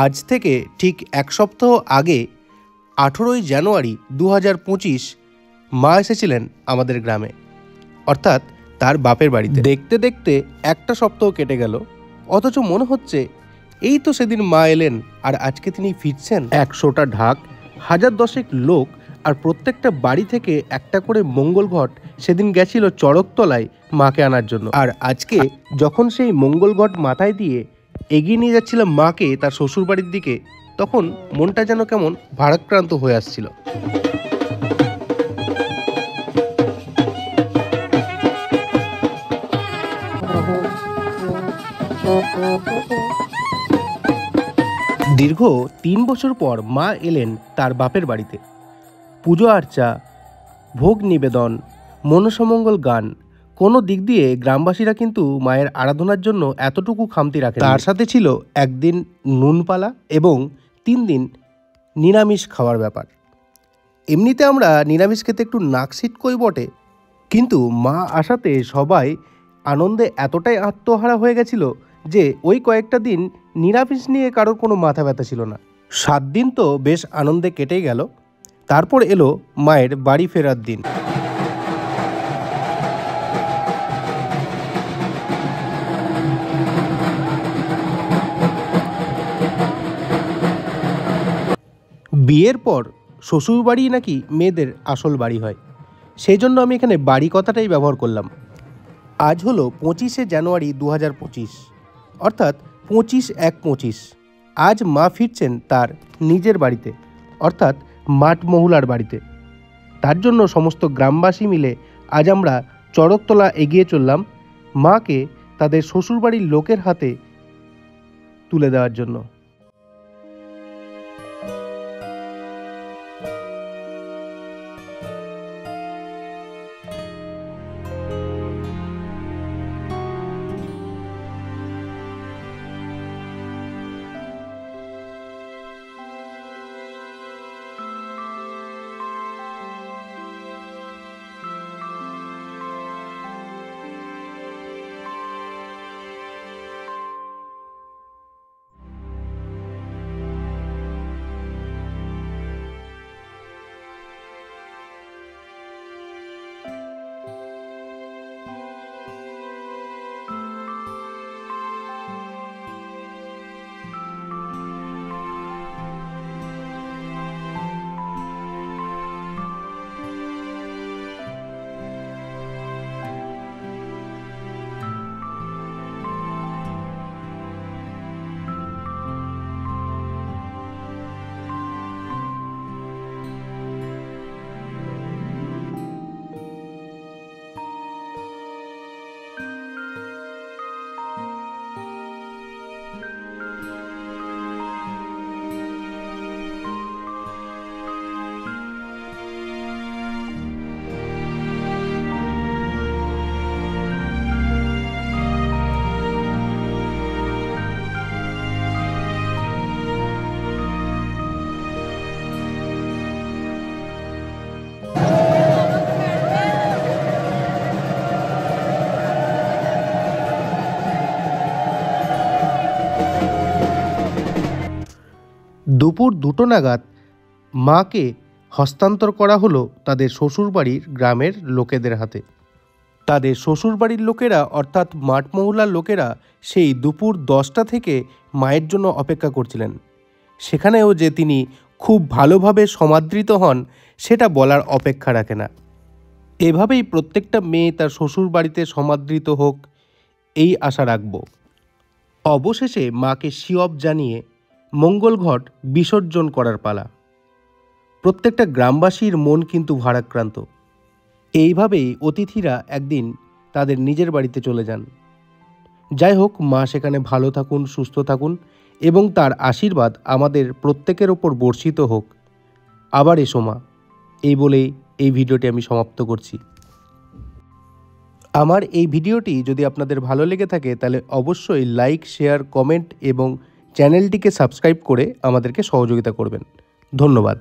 আজ থেকে ঠিক এক সপ্তাহ আগে 18ই জানুয়ারি 2025 মা এসেছিলেন আমাদের গ্রামে, অর্থাৎ তার বাপের বাড়িতে। দেখতে দেখতে একটা সপ্তাহ কেটে গেল, অথচ মনে হচ্ছে এই তো সেদিন মা এলেন আর আজকে তিনি ফিরছেন। 100টা ঢাক, 1010 লোক আর প্রত্যেকটা বাড়ি থেকে একটা করে মঙ্গল ঘট সেদিন গেছিল চড়কতলায় মাকে আনার জন্য। আর আজকে যখন সেই মঙ্গল ঘট মাথায় দিয়ে এগিয়ে নিয়ে যাচ্ছিলাম মাকে তার শ্বশুর বাড়ির দিকে, তখন মনটা যেন কেমন ভারাক্রান্ত হয়ে আসছিল। দীর্ঘ 3 বছর পর মা এলেন তার বাপের বাড়িতে। পুজো আর্চা, ভোগ নিবেদন, মনসমঙ্গল গান, কোনো দিক দিয়ে গ্রামবাসীরা কিন্তু মায়ের আরাধনার জন্য এতটুকু খামতি রাখে। তার সাথে ছিল একদিন নুনপালা এবং 3 দিন নিরামিষ খাওয়ার ব্যাপার। এমনিতে আমরা নিরামিষ খেতে একটু নাকশিটকই বটে, কিন্তু মা আসাতে সবাই আনন্দে এতটাই আত্মহারা হয়ে গেছিল যে ওই কয়েকটা দিন নিরামিষ নিয়ে কারোর কোনো মাথা ব্যথা ছিল না। 7 দিন তো বেশ আনন্দে কেটেই গেল। তারপর এলো মায়ের বাড়ি ফেরার দিন। বিয়ের পর শ্বশুরবাড়ি নাকি মেয়েদের আসল বাড়ি হয়, সেই জন্য আমি এখানে বাড়ি কথাটাই ব্যবহার করলাম। আজ হলো 25শে জানুয়ারি 2025, অর্থাৎ 25/1/25। আজ মা ফিরছেন তার নিজের বাড়িতে, অর্থাৎ মাঠমহুলার বাড়িতে। তার জন্য সমস্ত গ্রামবাসী মিলে আজ আমরা চড়কতলা এগিয়ে চললাম মাকে তাদের শ্বশুরবাড়ির লোকের হাতে তুলে দেওয়ার জন্য। দুপুর 2টো নাগাদ মাকে হস্তান্তর করা হলো তাদের শ্বশুরবাড়ির গ্রামের লোকেদের হাতে। তাদের শ্বশুরবাড়ির লোকেরা অর্থাৎ মাঠমহুলার লোকেরা সেই দুপুর 10টা থেকে মায়ের জন্য অপেক্ষা করছিলেন। সেখানেও যে তিনি খুব ভালোভাবে সমাদৃত হন সেটা বলার অপেক্ষা রাখে না। এভাবেই প্রত্যেকটা মেয়ে তার শ্বশুরবাড়িতে সমাদৃত হোক এই আশা রাখব। অবশেষে মাকে শিয়ব জানিয়ে মঙ্গল ঘট বিসর্জন করার পালা। প্রত্যেকটা গ্রামবাসীর মন কিন্তু ভারাক্রান্ত। এইভাবেই অতিথিরা একদিন তাদের নিজের বাড়িতে চলে যান। যাই হোক, মা সেখানে ভালো থাকুন, সুস্থ থাকুন এবং তার আশীর্বাদ আমাদের প্রত্যেকের ওপর বর্ষিত হোক। আবার এসো মা, এই বলেই এই ভিডিওটি আমি সমাপ্ত করছি। আমার এই ভিডিওটি যদি আপনাদের ভালো লেগে থাকে তাহলে অবশ্যই লাইক, শেয়ার, কমেন্ট এবং চ্যানেলটিকে সাবস্ক্রাইব করে আমাদেরকে সহযোগিতা করবেন। ধন্যবাদ।